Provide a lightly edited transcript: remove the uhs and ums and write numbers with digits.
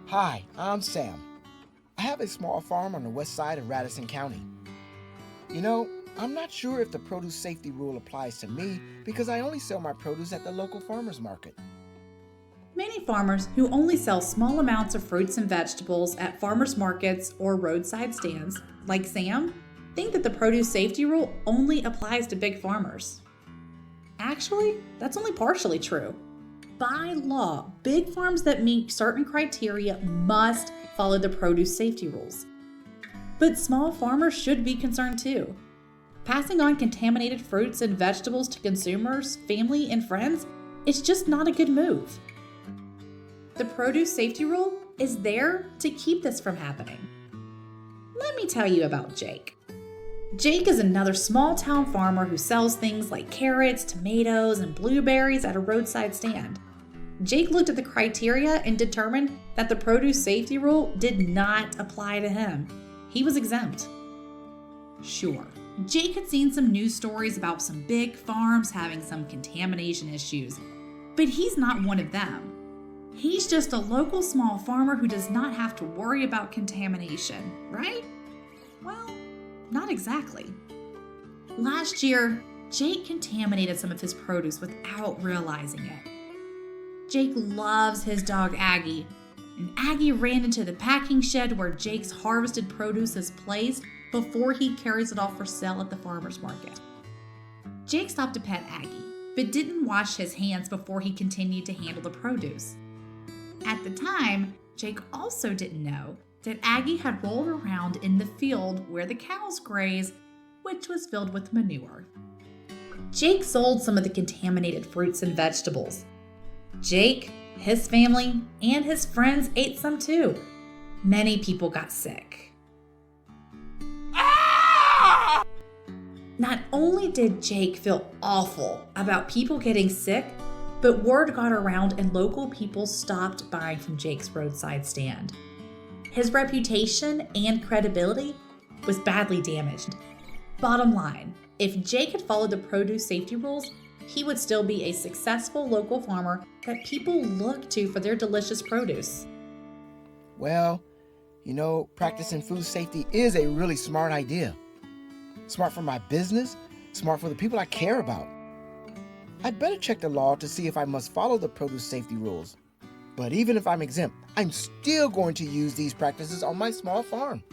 Hi, I'm Sam. I have a small farm on the west side of Radisson County. You know, I'm not sure if the produce safety rule applies to me because I only sell my produce at the local farmers market. Many farmers who only sell small amounts of fruits and vegetables at farmers markets or roadside stands, like Sam, think that the produce safety rule only applies to big farmers. Actually, that's only partially true. By law, big farms that meet certain criteria must follow the produce safety rules. But small farmers should be concerned too. Passing on contaminated fruits and vegetables to consumers, family, and friends is just not a good move. The produce safety rule is there to keep this from happening. Let me tell you about Jake. Jake is another small town farmer who sells things like carrots, tomatoes, and blueberries at a roadside stand. Jake looked at the criteria and determined that the produce safety rule did not apply to him. He was exempt. Sure, Jake had seen some news stories about some big farms having some contamination issues, but he's not one of them. He's just a local small farmer who does not have to worry about contamination, right? Well, not exactly. Last year, Jake contaminated some of his produce without realizing it. Jake loves his dog Aggie, and Aggie ran into the packing shed where Jake's harvested produce is placed before he carries it off for sale at the farmer's market. Jake stopped to pet Aggie, but didn't wash his hands before he continued to handle the produce. At the time, Jake also didn't know that Aggie had rolled around in the field where the cows graze, which was filled with manure. Jake sold some of the contaminated fruits and vegetables. Jake, his family, and his friends ate some too. Many people got sick. Not only did Jake feel awful about people getting sick, but word got around and local people stopped buying from Jake's roadside stand. His reputation and credibility was badly damaged. Bottom line, if Jake had followed the produce safety rules, he would still be a successful local farmer that people look to for their delicious produce. Well, practicing food safety is a really smart idea. Smart for my business, smart for the people I care about. I'd better check the law to see if I must follow the produce safety rules. But even if I'm exempt, I'm still going to use these practices on my small farm.